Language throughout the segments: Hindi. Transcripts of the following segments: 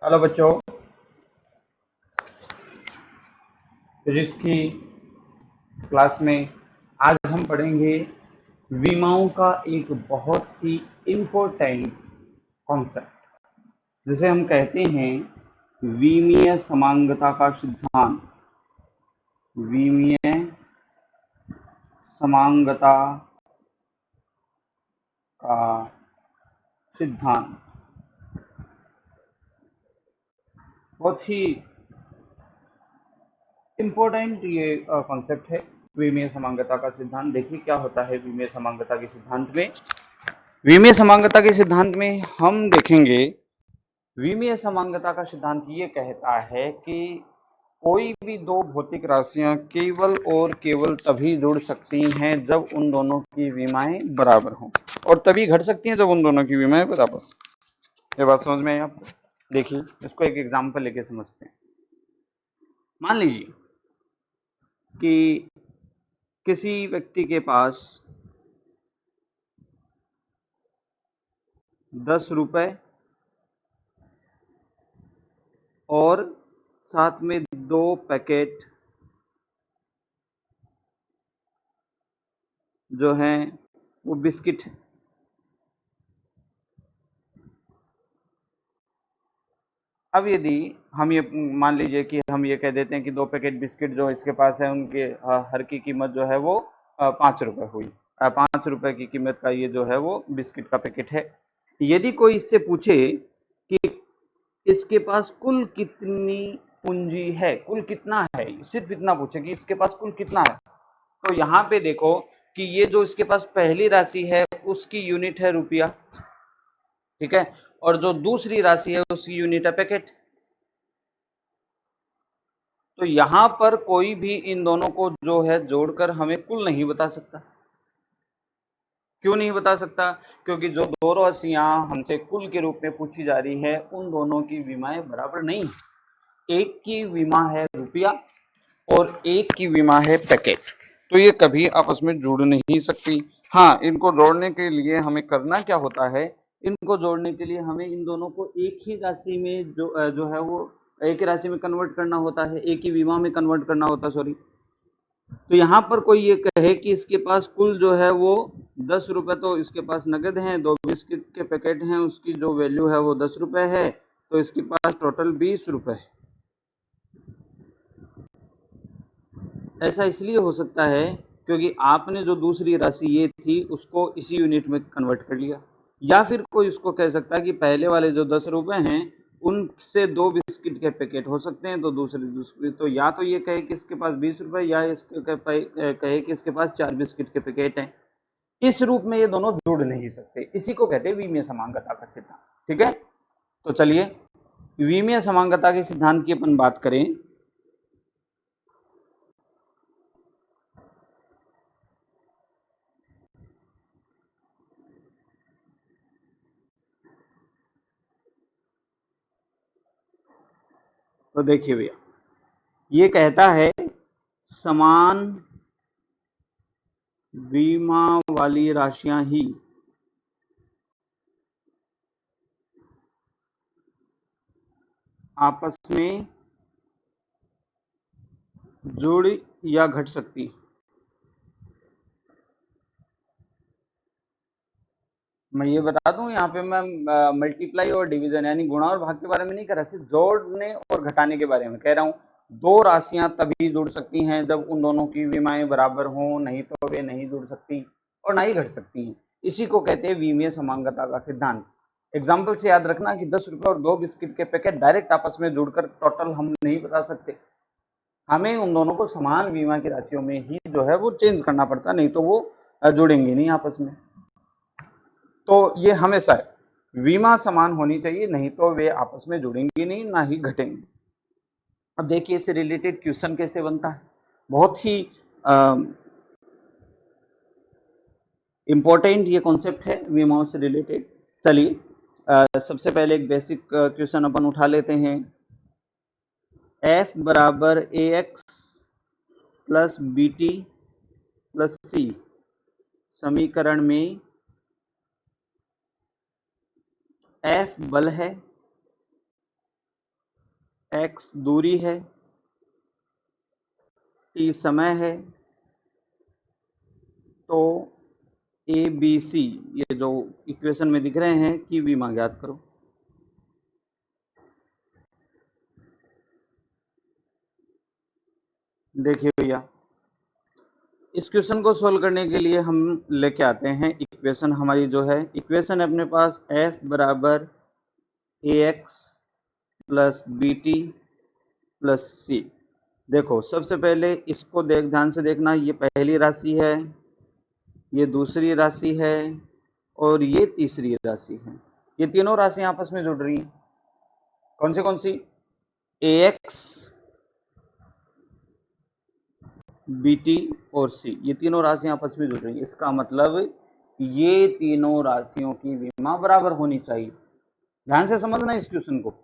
हेलो बच्चों, फिजिक्स की क्लास में आज हम पढ़ेंगे विमाओं का एक बहुत ही इम्पोर्टेंट कॉन्सेप्ट जिसे हम कहते हैं विमीय समांगता का सिद्धांत। विमीय समांगता का सिद्धांत बहुत ही इम्पोर्टेंट ये कॉन्सेप्ट है। विमीय समांगता का सिद्धांत देखिए क्या होता है। विमीय समांगता के सिद्धांत में हम देखेंगे। विमीय समांगता का सिद्धांत ये कहता है कि कोई भी दो भौतिक राशियां केवल और केवल तभी जुड़ सकती हैं जब उन दोनों की विमाएं बराबर हों, और तभी घट सकती हैं जब उन दोनों की विमाएं बराबर हों। ये बात समझ में आई आपको? देखिए, इसको एक एग्जांपल लेके समझते हैं। मान लीजिए कि किसी व्यक्ति के पास 10 रुपए और साथ में 2 पैकेट जो हैं वो बिस्किट है। अब यदि हम ये मान लीजिए कि हम ये कह देते हैं कि 2 पैकेट बिस्किट जो इसके पास है उनके हर की कीमत जो है वो 5 रुपए हुई। 5 रुपए की कीमत का ये जो है वो बिस्किट का पैकेट है। यदि कोई इससे पूछे कि इसके पास कुल कितनी पूंजी है, कुल कितना है, सिर्फ इतना पूछे कि इसके पास कुल कितना है, तो यहाँ पे देखो कि ये जो इसके पास पहली राशि है उसकी यूनिट है रुपया, ठीक है, और जो दूसरी राशि है उसकी यूनिट है पैकेट। तो यहां पर कोई भी इन दोनों को जो है जोड़कर हमें कुल नहीं बता सकता। क्यों नहीं बता सकता? क्योंकि जो दो राशियां हमसे कुल के रूप में पूछी जा रही है उन दोनों की विमाएं बराबर नहीं है। एक की विमा है रुपया और एक की विमा है पैकेट, तो ये कभी आपस में जुड़ नहीं सकती। हाँ, इनको जोड़ने के लिए हमें करना क्या होता है, इनको जोड़ने के लिए हमें इन दोनों को एक ही राशि में जो है वो एक ही राशि में कन्वर्ट करना होता है, एक ही विमा में कन्वर्ट करना होता है, सॉरी। तो यहाँ पर कोई ये कहे कि इसके पास कुल जो है वो 10 रुपए तो इसके पास नगद हैं, 2 बिस्किट के पैकेट हैं, उसकी जो वैल्यू है वो 10 रुपए है, तो इसके पास टोटल 20 रुपए है। ऐसा इसलिए हो सकता है क्योंकि आपने जो दूसरी राशि ये थी उसको इसी यूनिट में कन्वर्ट कर लिया। या फिर कोई इसको कह सकता है कि पहले वाले जो 10 रुपए हैं उनसे 2 बिस्किट के पैकेट हो सकते हैं, तो दूसरे तो या तो ये कहे कि इसके पास 20 रुपए या इसके कहे कि इसके पास 4 बिस्किट के पैकेट हैं। इस रूप में ये दोनों जुड़ नहीं सकते। इसी को कहते हैं विमीय समांगता का सिद्धांत। ठीक है, तो चलिए विमीय समांगता के सिद्धांत की अपन बात करें। तो देखिए भैया, ये कहता है समान विमा वाली राशियां ही आपस में जुड़ या घट सकती। मैं ये बता दूं, यहाँ पे मैं मल्टीप्लाई और डिवीजन यानी गुणा और भाग के बारे में नहीं कह रहा, सिर्फ जोड़ने और घटाने के बारे में कह रहा हूँ। दो राशियां तभी जुड़ सकती हैं जब उन दोनों की विमाएं बराबर हों, नहीं तो वे नहीं जुड़ सकती और ना ही घट सकती हैं। इसी को कहते हैं विमीय समांगता का सिद्धांत। एग्जाम्पल से याद रखना कि 10 रुपए और 2 बिस्किट के पैकेट डायरेक्ट आपस में जुड़कर टोटल हम नहीं बता सकते। हमें उन दोनों को समान बीमा की राशियों में ही जो है वो चेंज करना पड़ता, नहीं तो वो जुड़ेंगे नहीं आपस में। तो ये हमेशा है, विमा समान होनी चाहिए, नहीं तो वे आपस में जुड़ेंगे नहीं, ना ही घटेंगे। अब देखिए इससे रिलेटेड क्वेश्चन कैसे बनता है, बहुत ही इंपॉर्टेंट ये कॉन्सेप्ट है विमाओं से रिलेटेड। चलिए सबसे पहले एक बेसिक क्वेश्चन अपन उठा लेते हैं। F बराबर AX plus BT plus C समीकरण में F बल है x दूरी है, t समय है, तो ए बी सी ये जो इक्वेशन में दिख रहे हैं की विमा ज्ञात करो। देखिए भैया, इस क्वेश्चन को सोल्व करने के लिए हम लेके आते हैं इक्वेशन। हमारी जो है इक्वेशन है अपने पास f बराबर ax plus b t plus c. देखो सबसे पहले इसको ध्यान से देखना, ये पहली राशि है, ये दूसरी राशि है और ये तीसरी राशि है। ये तीनों राशियां आपस में जुड़ रही हैं। कौन सी? ax, bt और c, ये तीनों राशियां आपस में जुड़ रही हैं। इसका मतलब ये तीनों राशियों की विमा बराबर होनी चाहिए। ध्यान से समझना इस क्वेश्चन को,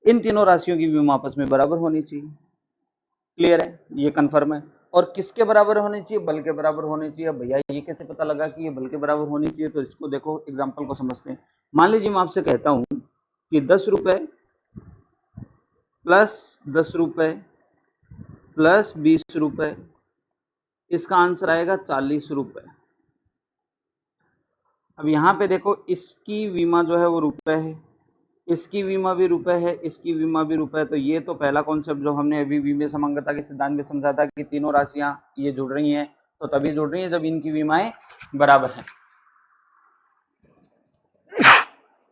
इन तीनों राशियों की विमा आपस में बराबर होनी चाहिए। क्लियर है, ये कंफर्म है। और किसके बराबर होनी चाहिए? बल के बराबर होनी चाहिए। भैया ये कैसे पता लगा कि ये बल के बराबर होनी चाहिए? तो इसको देखो, एग्जांपल को समझते हैं। मान लीजिए मैं आपसे कहता हूं कि 10 रुपए प्लस 10 रुपए प्लस 20 रुपए, इसका आंसर आएगा 40 रुपए। अब यहाँ पे देखो, इसकी विमा जो है वो रुपए है, इसकी विमा भी रुपए है, इसकी विमा भी रुपए है। तो ये तो पहला कॉन्सेप्ट जो हमने अभी विमीय समांगता के सिद्धांत में समझा था कि तीनों राशियां ये जुड़ रही हैं, तो तभी जुड़ रही हैं जब इनकी विमाएं बराबर हैं।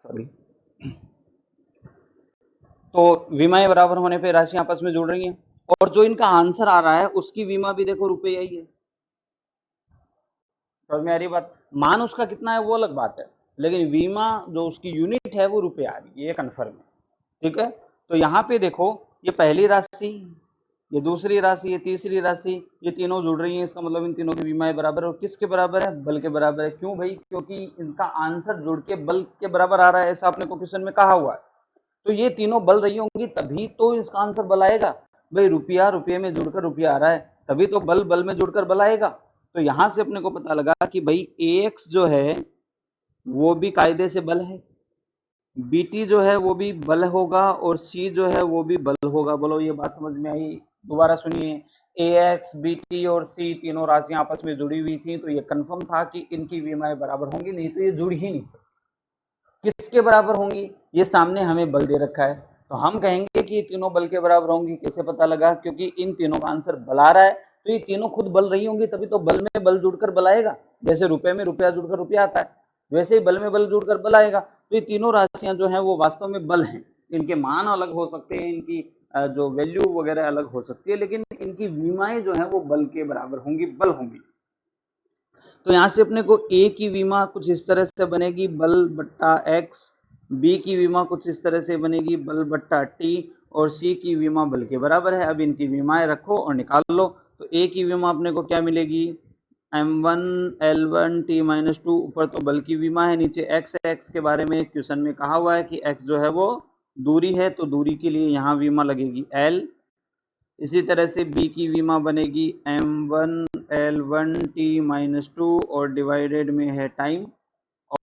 सॉरी। तो विमाएं बराबर होने पे राशियां आपस में जुड़ रही हैं, और जो इनका आंसर आ रहा है उसकी विमा भी देखो रुपया ही है। समझ में आ रही बात? मान उसका कितना है वो अलग बात है, लेकिन बीमा जो उसकी यूनिट है वो रुपये आ रही है, ये कन्फर्म है। ठीक है, तो यहाँ पे देखो, ये पहली राशि, ये दूसरी राशि, ये तीसरी राशि, ये तीनों जुड़ रही हैं। इसका मतलब इन तीनों की विमाएं बराबर है। और किसके बराबर है? बल के बराबर है। क्यों भाई? क्योंकि इनका आंसर जुड़ के बल के बराबर आ रहा है, ऐसा आपने को क्वेश्चन में कहा हुआ है। तो ये तीनों बल रही होंगी तभी तो इसका आंसर बल आएगा। भाई रुपया रुपये में जुड़कर रुपया आ रहा है, तभी तो बल बल में जुड़कर बल आएगा। तो यहां से अपने को पता लगा कि भाई ax जो है वो भी कायदे से बल है, bt जो है वो भी बल होगा, और c जो है वो भी बल होगा। बोलो ये बात समझ में आई? दोबारा सुनिए, ax, bt और c तीनों राशियां आपस में जुड़ी हुई थी, तो ये कंफर्म था कि इनकी विमाएं बराबर होंगी, नहीं तो ये जुड़ ही नहीं सकती। किसके बराबर होंगी? ये सामने हमें बल दे रखा है, तो हम कहेंगे कि ये तीनों बल के बराबर होंगी। कैसे पता लगा? क्योंकि इन तीनों का आंसर बल आ रहा है, तो ये तीनों खुद बल रही होंगी, तभी तो बल में बल जुड़कर बल आएगा। जैसे रुपए में रुपया जुड़कर रुपया आता है, वैसे ही बल में बल जुड़कर बल आएगा। तो ये तीनों राशियां जो है वो वास्तव में बल हैं। इनके मान अलग हो सकते हैं, इनकी जो वैल्यू वगैरह अलग हो सकती है, लेकिन इनकी विमाएं जो है वो बल के बराबर होंगी, बल होंगी। तो यहाँ से अपने को ए की विमा कुछ इस तरह से बनेगी, बल बट्टा एक्स, बी की विमा कुछ इस तरह से बनेगी, बल बट्टा टी, और सी की विमा बल के बराबर है। अब इनकी विमाएं रखो और निकाल लो। तो ए की विमा अपने को क्या मिलेगी? m1 l1 t माइनस 2, ऊपर तो बल की विमा है, नीचे x है। x के बारे में क्वेश्चन में कहा हुआ है कि x जो है वो दूरी है, तो दूरी के लिए यहाँ विमा लगेगी l। इसी तरह से b की विमा बनेगी m1 l1 t माइनस 2 और डिवाइडेड में है टाइम,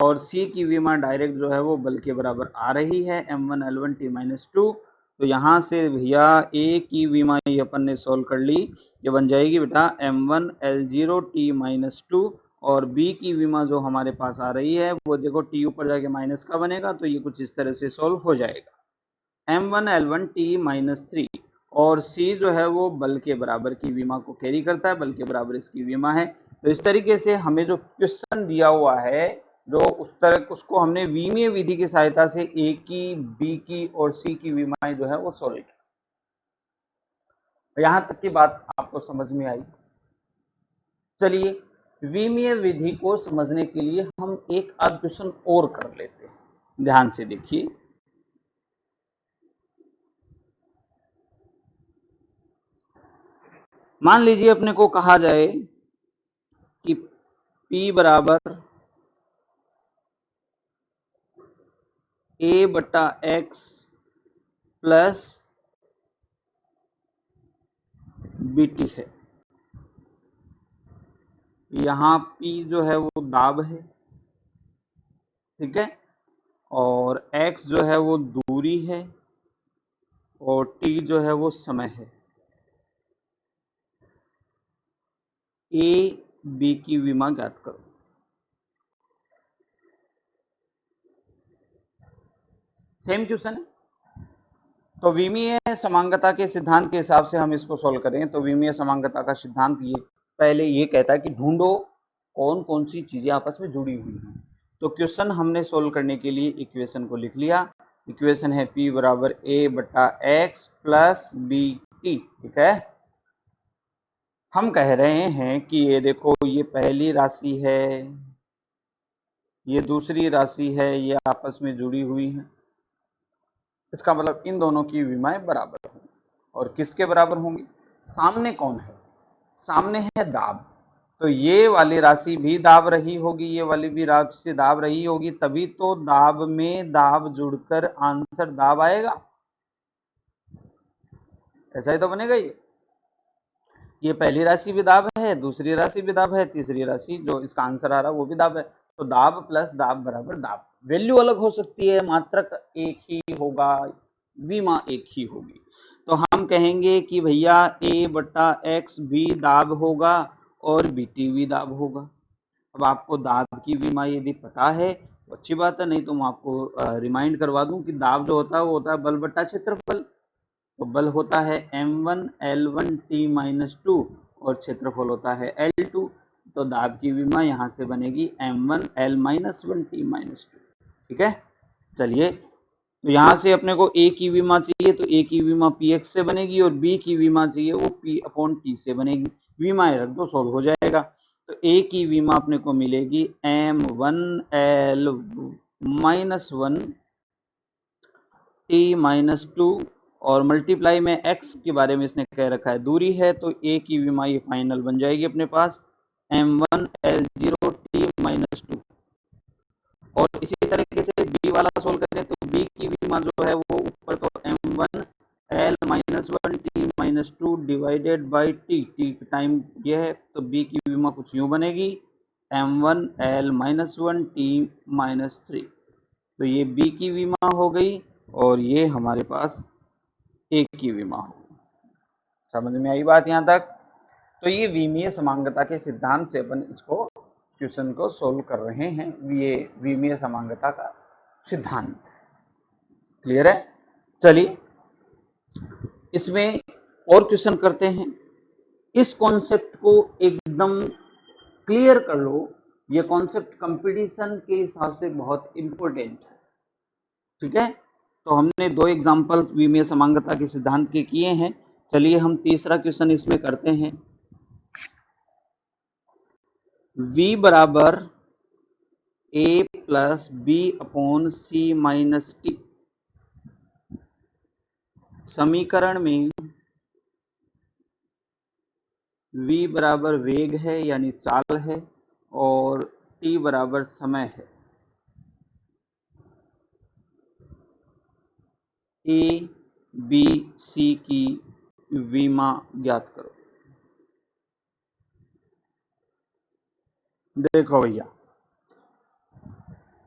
और c की विमा डायरेक्ट जो है वो बल के बराबर आ रही है m1 l1 t माइनस 2। तो यहाँ से भैया a की विमा ये अपन ने सोल्व कर ली, ये बन जाएगी बेटा m1 l0 t माइनस 2, और b की विमा जो हमारे पास आ रही है वो देखो t ऊपर जाके माइनस का बनेगा, तो ये कुछ इस तरह से सोल्व हो जाएगा m1 l1 t माइनस 3, और c जो है वो बल के बराबर की विमा को कैरी करता है, बल के बराबर इसकी विमा है। तो इस तरीके से हमें जो क्वेश्चन दिया हुआ है, जो उस तरह उसको हमने विमीय विधि की सहायता से ए की, बी की और सी की विमाएं जो है वो सोल्व की। यहां तक की बात आपको समझ में आई? चलिए, विमीय विधि को समझने के लिए हम एक आध क्वेश्चन और कर लेते हैं। ध्यान से देखिए, मान लीजिए अपने को कहा जाए कि P बराबर a बटा एक्स प्लस bt है। यहाँ P जो है वो दाब है, ठीक है, और x जो है वो दूरी है, और टी जो है वो समय है। ए बी की विमा ज्ञात करो। सेम क्वेश्चन है। तो विमीय समांगता के सिद्धांत के हिसाब से हम इसको सोल्व करें तो विमीय समांगता का सिद्धांत ये पहले ये कहता है कि ढूंढो कौन कौन सी चीजें आपस में जुड़ी हुई हैं। तो क्वेश्चन हमने सोल्व करने के लिए इक्वेशन को लिख लिया। इक्वेशन है P बराबर A बटा x प्लस बी टी। ठीक है, हम कह रहे हैं कि ये देखो ये पहली राशि है, ये दूसरी राशि है, ये आपस में जुड़ी हुई है। इसका मतलब इन दोनों की विमाएं बराबर होंगी। और किसके बराबर होंगी? सामने कौन है? सामने है दाब। तो ये वाली राशि भी दाब रही होगी, ये वाली भी राशि दाब रही होगी, तभी तो दाब में दाब जुड़कर आंसर दाब आएगा। ऐसा ही तो बनेगा। ये पहली राशि भी दाब है, दूसरी राशि भी दाब है, तीसरी राशि जो इसका आंसर आ रहा है वो भी दाब है। तो दाब प्लस दाब बराबर दाब। वैल्यू अलग हो सकती है, मात्रक एक ही होगा, विमा एक ही होगी। तो हम कहेंगे कि भैया a बटा x भी दाब होगा और bt भी दाब होगा। अब आपको दाब की विमा यदि पता है तो अच्छी बात है, नहीं तो मैं आपको रिमाइंड करवा दूं कि दाब जो होता है वो होता है बल बटा क्षेत्रफल। तो बल होता है m1 L1 T माइनस 2 और क्षेत्रफल होता है L2। तो दाब की विमा यहाँ से बनेगी m1 L minus 1 T minus 2। ठीक है, चलिए तो यहाँ से अपने को A की विमा चाहिए तो A की विमा px से बनेगी और B की विमा चाहिए वो p अपॉन t से बनेगी। विमाएं रख दो, सोल्व हो जाएगा। तो A की विमा अपने को मिलेगी m1 L minus 1 T minus 2 और मल्टीप्लाई में x के बारे में इसने कह रखा है दूरी है, तो A की विमा ये फाइनल बन जाएगी अपने पास m1 L0 T माइनस 2। और इसी तरीके से B वाला सोल्व करें तो B की विमा जो है वो ऊपर तो m1 L minus 1 T minus 2 divided by T time ये है, तो B की विमा कुछ यूं बनेगी m1 L minus 1 T minus 3। तो ये B की विमा हो गई और ये हमारे पास A की विमा हो। समझ में आई बात यहाँ तक? तो ये विमीय समांगता के सिद्धांत से अपन इसको क्वेश्चन को सोल्व कर रहे हैं। ये विमीय समांगता का सिद्धांत क्लियर है। चलिए इसमें और क्वेश्चन करते हैं। इस कॉन्सेप्ट को एकदम क्लियर कर लो, ये कॉन्सेप्ट कंपटीशन के हिसाब से बहुत इंपॉर्टेंट है। ठीक है, तो हमने दो एग्जांपल्स विमीय समांगता के सिद्धांत के किए हैं। चलिए हम तीसरा क्वेश्चन इसमें करते हैं। V बराबर a plus B upon C minus T समीकरण में v बराबर वेग है यानी चाल है और t बराबर समय है। a b c की विमा ज्ञात करो। देखो भैया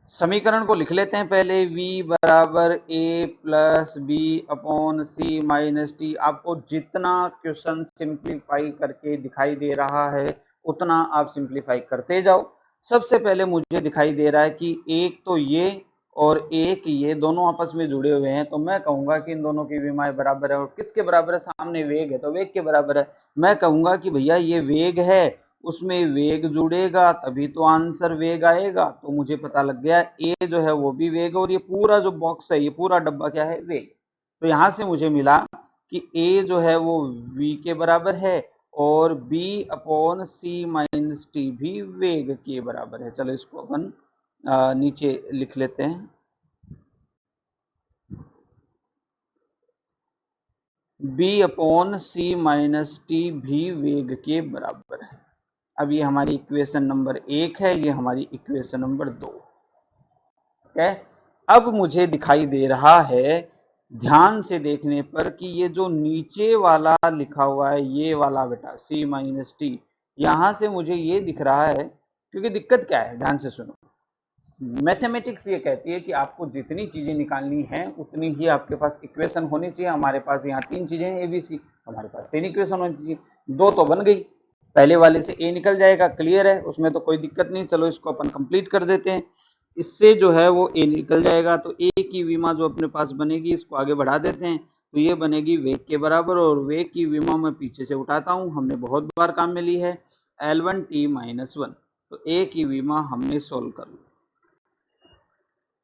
समीकरण को लिख लेते हैं पहले। v बराबर a plus B upon C minus T. आपको जितना क्वेश्चन सिंप्लीफाई करके दिखाई दे रहा है उतना आप सिंप्लीफाई करते जाओ। सबसे पहले मुझे दिखाई दे रहा है कि एक तो ये और एक ये दोनों आपस में जुड़े हुए हैं, तो मैं कहूंगा कि इन दोनों की विमाएं बराबर है। और किसके बराबर है? सामने वेग है तो वेग के बराबर है। मैं कहूंगा कि भैया ये वेग है, उसमें वेग जुड़ेगा तभी तो आंसर वेग आएगा। तो मुझे पता लग गया ए जो है वो भी वेग और ये पूरा जो बॉक्स है ये पूरा डब्बा क्या है? वेग। तो यहां से मुझे मिला कि ए जो है वो v के बराबर है और b upon C minus T भी वेग के बराबर है। चलो इसको अपन नीचे लिख लेते हैं। b upon C minus T भी वेग के बराबर है। अब ये हमारी इक्वेशन नंबर 1 है, ये हमारी इक्वेशन नंबर 2 है। अब मुझे दिखाई दे रहा है ध्यान से देखने पर कि ये जो नीचे वाला लिखा हुआ है ये वाला बेटा c माइनस टी, यहां से मुझे ये दिख रहा है, क्योंकि दिक्कत क्या है ध्यान से सुनो। मैथमेटिक्स ये कहती है कि आपको जितनी चीजें निकालनी है उतनी ही आपके पास इक्वेशन होनी चाहिए। हमारे पास यहाँ 3 चीजें हैं एबीसी, हमारे पास 3 इक्वेशन होनी चाहिए। 2 तो बन गई, पहले वाले से ए निकल जाएगा, क्लियर है, उसमें तो कोई दिक्कत नहीं। चलो इसको अपन कंप्लीट कर देते हैं। इससे जो है वो ए निकल जाएगा, तो ए की विमा जो अपने पास बनेगी इसको आगे बढ़ा देते हैं, तो ये बनेगी वेग के बराबर, और वेग की विमा मैं पीछे से उठाता हूँ, हमने बहुत बार काम में ली है, L1t-1। तो ए की विमा हमने सोल्व कर ली,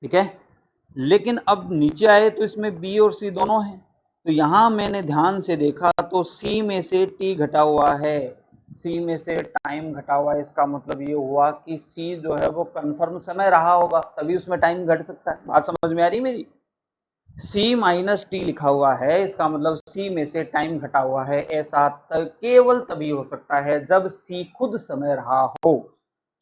ठीक है। लेकिन अब नीचे आए तो इसमें बी और सी दोनों हैं, तो यहां मैंने ध्यान से देखा तो सी में से टी घटा हुआ है, सी में से टाइम घटा हुआ है। इसका मतलब ये हुआ कि सी जो है वो कंफर्म समय रहा होगा, तभी उसमें टाइम घट सकता है। बात समझ में आ रही मेरी? सी माइनस टी लिखा हुआ है, इसका मतलब सी में से टाइम घटा हुआ है। ऐसा केवल तभी हो सकता है जब सी खुद समय रहा हो।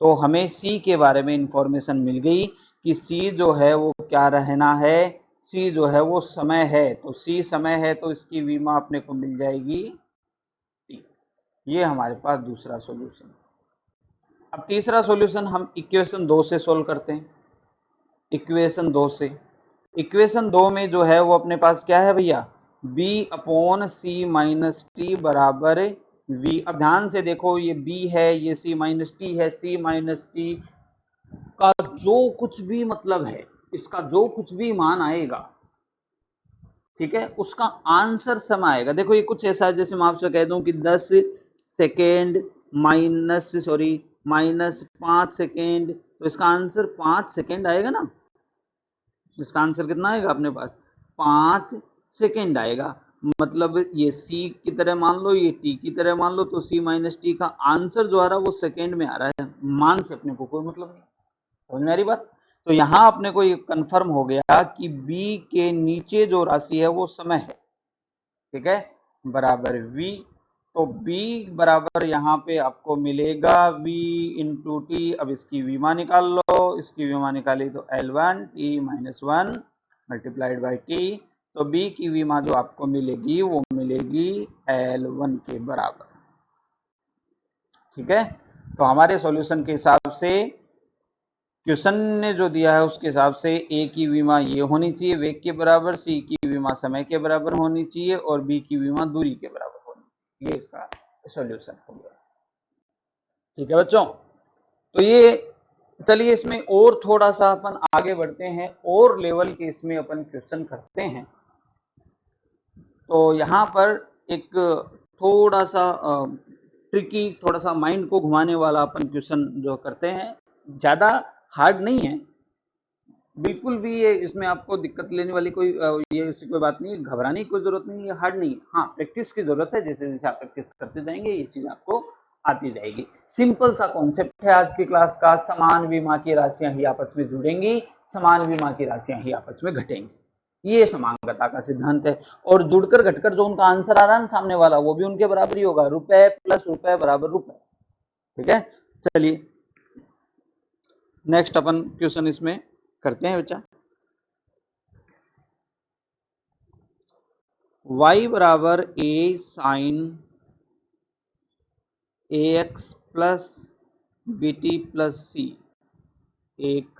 तो हमें सी के बारे में इंफॉर्मेशन मिल गई कि सी जो है वो क्या रहना है, सी जो है वो समय है, तो सी समय है, तो इसकी विमा अपने को मिल जाएगी टी। ये हमारे पास दूसरा सॉल्यूशन। अब तीसरा सॉल्यूशन हम इक्वेशन 2 से सोल्व करते हैं। इक्वेशन 2 से, इक्वेशन 2 में जो है वो अपने पास क्या है भैया, b upon C minus T बराबर v। अब ध्यान से देखो, ये b है, ये c माइनस टी है। c माइनस टी का जो कुछ भी मतलब है, इसका जो कुछ भी मान आएगा, ठीक है, उसका आंसर सम आएगा। देखो ये कुछ ऐसा है जैसे मैं आपसे कह दूं कि 10 सेकेंड माइनस 5 सेकेंड, तो इसका आंसर 5 सेकेंड आएगा ना। इसका आंसर कितना आएगा अपने पास, 5 सेकेंड आएगा। मतलब ये c की तरह मान लो, ये t की तरह मान लो, तो c माइनस टी का आंसर जो आ रहा है वो सेकेंड में आ रहा है, मान से अपने को कोई मतलब नहीं। समझ में आ रही बात? तो यहां अपने को ये कंफर्म हो गया कि b के नीचे जो राशि है वो समय है, ठीक है, बराबर v। तो b बराबर यहाँ पे आपको मिलेगा v इंटू टी। अब इसकी विमा निकाल लो, इसकी विमा निकाली तो L1t-1 मल्टीप्लाइड बाई टी। तो b की विमा जो आपको मिलेगी वो मिलेगी L1 के बराबर, ठीक है। तो हमारे सॉल्यूशन के हिसाब से, क्वेश्चन ने जो दिया है उसके हिसाब से ए की विमा ये होनी चाहिए वेग के बराबर, सी की विमा समय के बराबर होनी चाहिए, और बी की विमा दूरी के बराबर होनी चाहिए। ये इसका सॉल्यूशन हो गया, ठीक है बच्चों। तो ये, चलिए इसमें और थोड़ा सा अपन आगे बढ़ते हैं, और लेवल के इसमें अपन क्वेश्चन करते हैं। तो यहाँ पर एक थोड़ा सा ट्रिकी, थोड़ा सा माइंड को घुमाने वाला अपन क्वेश्चन जो करते हैं, ज्यादा हार्ड नहीं है बिल्कुल भी। ये इसमें आपको दिक्कत लेने वाली कोई ये ऐसी कोई बात नहीं है, घबराने की कोई जरूरत नहीं है, ये हार्ड नहीं है। हाँ, प्रैक्टिस की जरूरत है, जैसे जैसे आप प्रैक्टिस करते जाएंगे ये चीज आपको आती जाएगी। सिंपल सा कॉन्सेप्ट है आज की क्लास का, समान विमा की राशियां ही आपस में जुड़ेंगी, समान विमा की राशियां ही आपस में घटेंगी, ये समांगता का सिद्धांत है। और जुड़कर घटकर जो उनका आंसर आ रहा है ना सामने वाला, वो भी उनके बराबर ही होगा, रुपए प्लस रुपए बराबर रुपए, ठीक है। चलिए नेक्स्ट अपन क्वेश्चन इसमें करते हैं बच्चा। y बराबर a sine ax plus bt plus c एक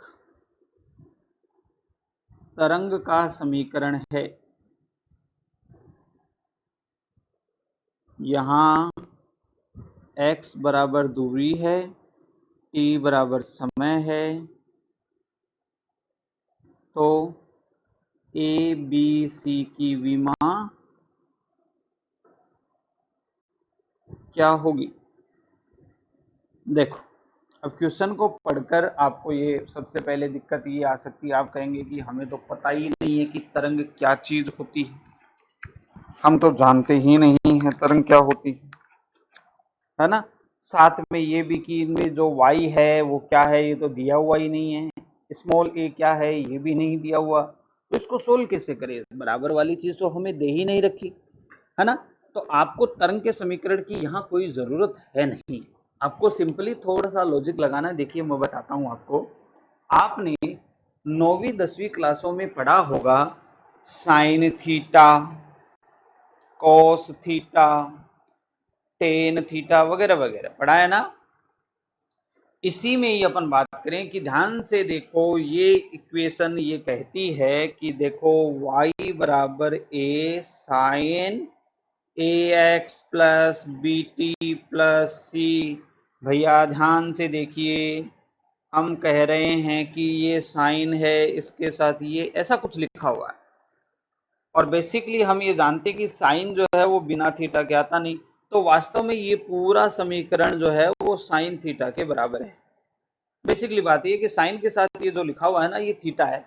तरंग का समीकरण है। यहाँ x बराबर दूरी है, t बराबर समय है, तो a b c की विमा क्या होगी। देखो, अब क्वेश्चन को पढ़कर आपको ये सबसे पहले दिक्कत ये आ सकती है, आप कहेंगे कि हमें तो पता ही नहीं है कि तरंग क्या चीज होती है, हम तो जानते ही नहीं है तरंग क्या होती है ना। साथ में ये भी कि इनमें जो y है वो क्या है, ये तो दिया हुआ ही नहीं है, स्मॉल a क्या है ये भी नहीं दिया हुआ, तो इसको सोल्व कैसे करें, बराबर वाली चीज तो हमें दे ही नहीं रखी है ना। तो आपको तरंग के समीकरण की यहाँ कोई जरूरत है नहीं, आपको सिंपली थोड़ा सा लॉजिक लगाना है। देखिए मैं बताता हूँ आपको, आपने 9वीं 10वीं क्लासों में पढ़ा होगा sine theta, cos theta, tan theta वगैरह वगैरह पढ़ा है ना। इसी में ही अपन बात करें कि ध्यान से देखो, ये इक्वेशन ये कहती है कि देखो y बराबर a sine ax plus b t plus c. भैया ध्यान से देखिए, हम कह रहे हैं कि ये साइन है, इसके साथ ये ऐसा कुछ लिखा हुआ है, और बेसिकली हम ये जानते कि साइन जो है वो बिना थीटा के आता नहीं, तो वास्तव में ये पूरा समीकरण जो है वो साइन थीटा के बराबर है। बेसिकली बात ये कि साइन के साथ ये जो लिखा हुआ है ना, ये थीटा है,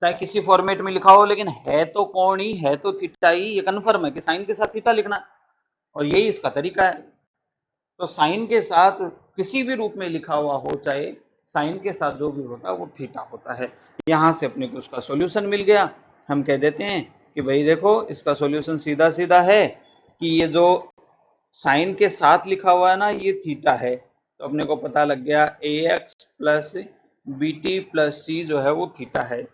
चाहे किसी फॉर्मेट में लिखा हो, लेकिन है तो कौन ही है, तो थीटा ही। ये कन्फर्म है कि साइन के साथ थीटा लिखना, और यही इसका तरीका है। तो साइन के साथ किसी भी रूप में लिखा हुआ हो, चाहे साइन के साथ जो भी होता है वो थीटा होता है। यहाँ से अपने को उसका सॉल्यूशन मिल गया। हम कह देते हैं कि भाई देखो, इसका सॉल्यूशन सीधा सीधा है कि ये जो साइन के साथ लिखा हुआ है ना, ये थीटा है, तो अपने को पता लग गया ax plus b t plus c जो है वो थीटा है।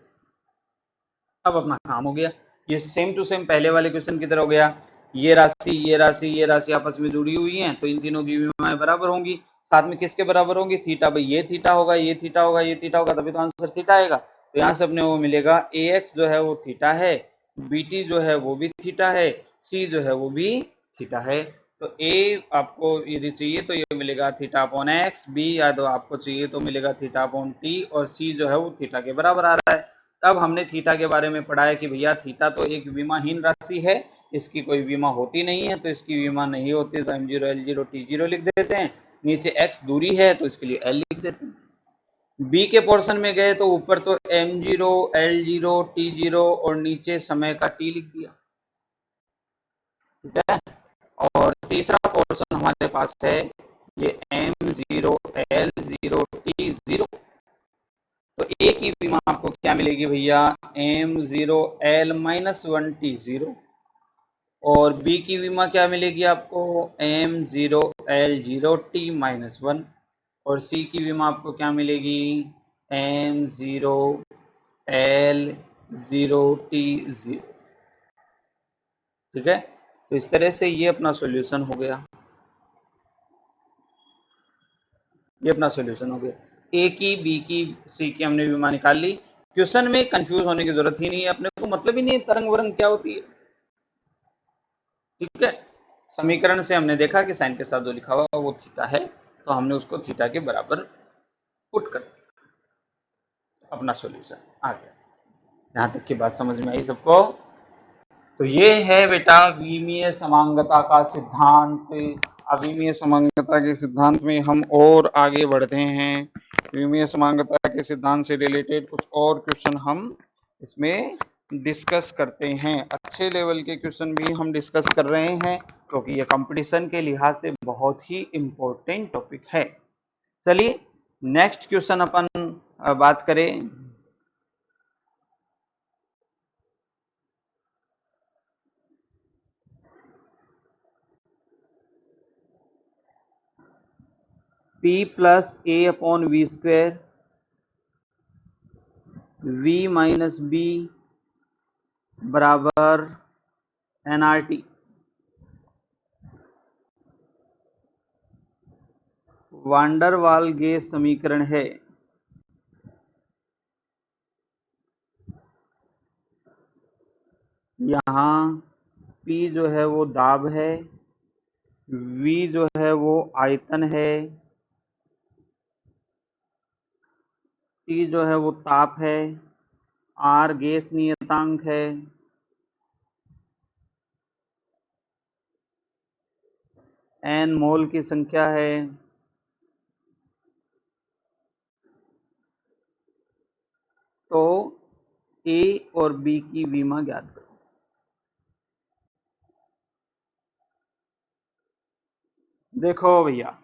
अब अपना काम हो गया, ये सेम टू सेम पहले वाले क्वेश्चन की तरह हो गया। ये राशि ये राशि ये राशि आपस में जुड़ी हुई हैं, तो इन तीनों की विमाएं बराबर होंगी। साथ में किसके बराबर होंगी? थीटा। भाई ये थीटा होगा, ये थीटा होगा, ये थीटा होगा, तभी तो आंसर थीटा आएगा। तो यहाँ से अपने वो मिलेगा ax जो है वो थीटा है, bt जो है वो भी थीटा है, c जो है वो भी थीटा है। तो a आपको यदि चाहिए तो ये मिलेगा थीटा अपॉन x, b या तो आपको चाहिए तो मिलेगा थीटा अपॉन t, और c जो है वो थीटा के बराबर आ रहा है। तब हमने थीटा के बारे में पढ़ा है कि भैया थीटा तो एक विमाहीन राशि है, इसकी कोई विमा होती नहीं है, तो इसकी विमा नहीं होती तो m0 l0 t0 लिख देते हैं। नीचे x दूरी है तो इसके लिए l लिख देते हैं। b के पोर्शन में गए तो ऊपर तो m0 l0 t0 और नीचे समय का t लिख दिया, ठीक है। और तीसरा पोर्शन हमारे पास है ये m0 l0 t0, तो a की विमा आपको क्या मिलेगी भैया? m0 l-1 t0, और b की विमा क्या मिलेगी आपको? m0 l0 t-1, और c की विमा आपको क्या मिलेगी? m0 l0 t0, ठीक है। तो इस तरह से ये अपना सॉल्यूशन हो गया, ये अपना सॉल्यूशन हो गया। ए की, बी की, सी की हमने विमा निकाल ली। क्वेश्चन में कंफ्यूज होने की जरूरत ही नहीं है, अपने को मतलब ही नहीं है तरंग वरंग क्या होती है, ठीक है। समीकरण से हमने देखा कि साइन के साथ जो लिखा हुआ वो थीटा है, तो हमने उसको थीटा के बराबर पुट कर, अपना सॉल्यूशन आ गया। यहाँ तक की बात समझ में आई सबको? तो ये है बेटा विमीय समांगता का सिद्धांत। अविमीय समांगता के सिद्धांत में हम और आगे बढ़ते हैं। विमीय समांगता के सिद्धांत से रिलेटेड कुछ और क्वेश्चन हम इसमें डिस्कस करते हैं। अच्छे लेवल के क्वेश्चन भी हम डिस्कस कर रहे हैं, क्योंकि ये कंपटीशन के लिहाज से बहुत ही इम्पोर्टेंट टॉपिक है। चलिए नेक्स्ट क्वेश्चन अपन बात करें। P plus a upon V square v minus B बराबर nRT। वांडर वाल गेज समीकरण है। यहाँ P जो है वो दाब है, V जो है वो आयतन है, T जो है वो ताप है, R गैस नियतांक है, N मोल की संख्या है, तो A और B की विमा ज्ञात करो। देखो भैया,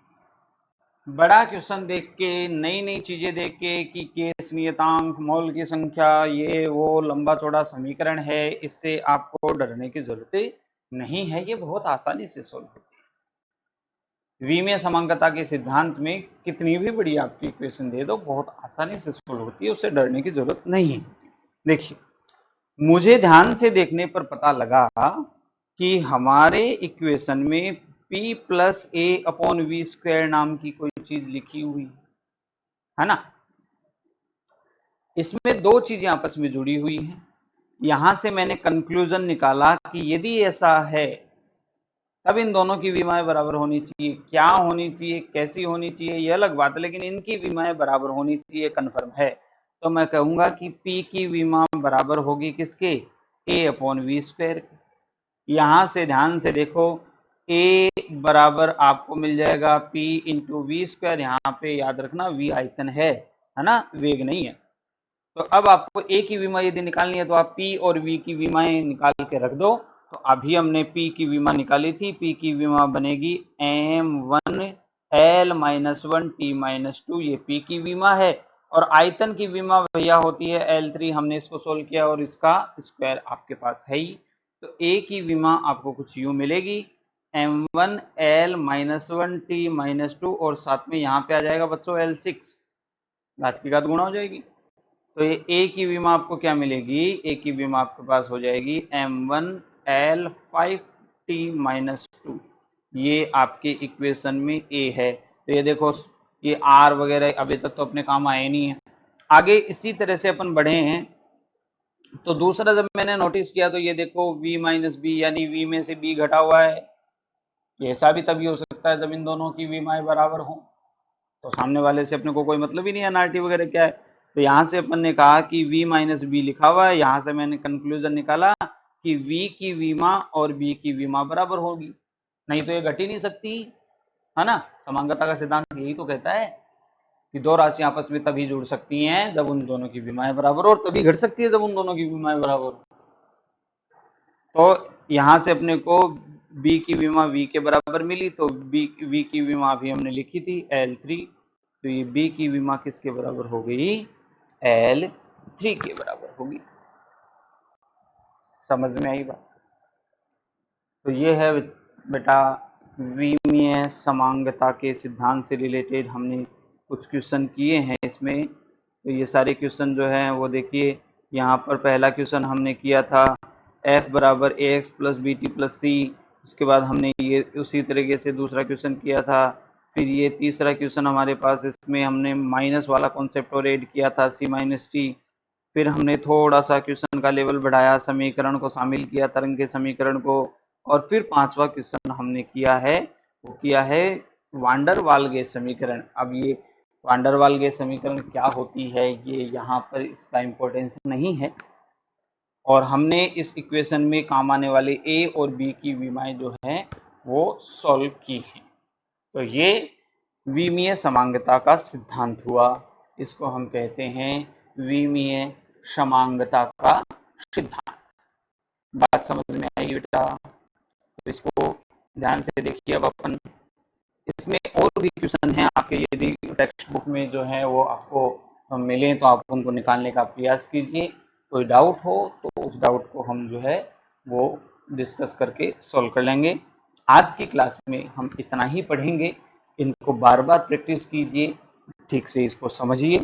बड़ा क्वेश्चन देख के, नई नई चीजें देख के कि केस नियतांक, मोल की संख्या, ये वो लंबा चौड़ा समीकरण है, इससे आपको डरने की जरूरत नहीं है, ये बहुत आसानी से सोल्व होती है। विमीय समांगता के सिद्धांत में कितनी भी बड़ी आपकी इक्वेशन दे दो, बहुत आसानी से सोल्व होती है, उससे डरने की जरूरत नहीं है। देखिए, मुझे ध्यान से देखने पर पता लगा कि हमारे इक्वेशन में P plus a upon V square नाम की कोई चीज लिखी हुई है ना। इसमें दो चीजें आपस में जुड़ी हुई हैं। यहां से मैंने कंक्लूजन निकाला कि यदि ऐसा है तब इन दोनों की विमाएं बराबर होनी चाहिए। क्या होनी चाहिए, कैसी होनी चाहिए, ये अलग बात है, लेकिन इनकी विमाएं बराबर होनी चाहिए, कन्फर्म है। तो मैं कहूंगा कि P की विमा बराबर होगी किसके, A/V²। यहां से ध्यान से देखो, A बराबर आपको मिल जाएगा P इंटू V²। यहाँ पे याद रखना V आयतन है ना, वेग नहीं है। तो अब आपको A की विमा यदि निकालनी है तो आप P और V की विमाएं निकाल के रख दो। तो अभी हमने P की विमा निकाली थी, P की विमा बनेगी m1L-1T-2, ये P की विमा है। और आयतन की विमा भैया होती है L3, हमने इसको सोल्व किया और इसका स्क्वायर आपके पास है ही। तो A की विमा आपको कुछ यूं मिलेगी, m1L-1T-2, और साथ में यहाँ पे आ जाएगा बच्चों L6, घात की घात गुणा हो जाएगी। तो ये A की विमा आपको क्या मिलेगी, A की विमा आपके पास हो जाएगी m1L5T-2, ये आपके इक्वेशन में A है। तो ये देखो, ये R वगैरह अभी तक तो अपने काम आए नहीं है। आगे इसी तरह से अपन बढ़े हैं। तो दूसरा जब मैंने नोटिस किया तो ये देखो V माइनस बी, यानी V में से B घटा हुआ है। ऐसा भी तभी हो सकता है जब इन दोनों की विमाएं बराबर हों। तो सामने वाले से अपने को कोई मतलब ही नहीं है एनआरटी वगैरह क्या है। तो यहाँ से अपन ने कहा कि V माइनस बी लिखा हुआ है, यहाँ से मैंने कंक्लूजन निकाला कि V की विमा और B की विमा बराबर होगी, नहीं तो ये घट ही नहीं सकती, है ना। समांगता का सिद्धांत यही तो कहता है कि दो राशियां आपस में तभी जुड़ सकती हैं जब उन दोनों की विमाएं बराबर हो, और तभी घट सकती है जब उन दोनों की विमाएं बराबर हो। तो यहाँ से अपने को B की विमा V के बराबर मिली, तो V की विमा अभी हमने लिखी थी L3, तो ये B की विमा किसके बराबर हो गई, L3 के बराबर होगी। समझ में आई बात। तो ये है बेटा विमीय समांगता के सिद्धांत से रिलेटेड हमने कुछ क्वेश्चन किए हैं इसमें। तो ये सारे क्वेश्चन जो हैं वो देखिए, यहाँ पर पहला क्वेश्चन हमने किया था f बराबर ax plus b t plus c. उसके बाद हमने ये उसी तरीके से दूसरा क्वेश्चन किया था। फिर ये तीसरा क्वेश्चन हमारे पास, इसमें हमने माइनस वाला कॉन्सेप्ट और ऐड किया था c माइनस टी। फिर हमने थोड़ा सा क्वेश्चन का लेवल बढ़ाया, समीकरण को शामिल किया, तरंग के समीकरण को। और फिर पांचवा क्वेश्चन हमने किया है, वो किया है वान डर वाल्स समीकरण। अब ये वान डर वाल्स समीकरण क्या होती है, ये यहाँ पर इसका इम्पोर्टेंस नहीं है। और हमने इस इक्वेशन में काम आने वाले A और B की विमाएं जो हैं वो सॉल्व की हैं। तो ये विमीय समांगता का सिद्धांत हुआ, इसको हम कहते हैं विमीय समांगता का सिद्धांत। बात समझ में आई बेटा। तो इसको ध्यान से देखिए। अब अपन इसमें और भी क्वेश्चन हैं आपके, यदि टेक्स्ट बुक में जो है वो आपको मिले तो आप उनको निकालने का प्रयास कीजिए। कोई डाउट हो तो उस डाउट को हम जो है वो डिस्कस करके सॉल्व कर लेंगे। आज की क्लास में हम इतना ही पढ़ेंगे। इनको बार बार प्रैक्टिस कीजिए, ठीक से इसको समझिए।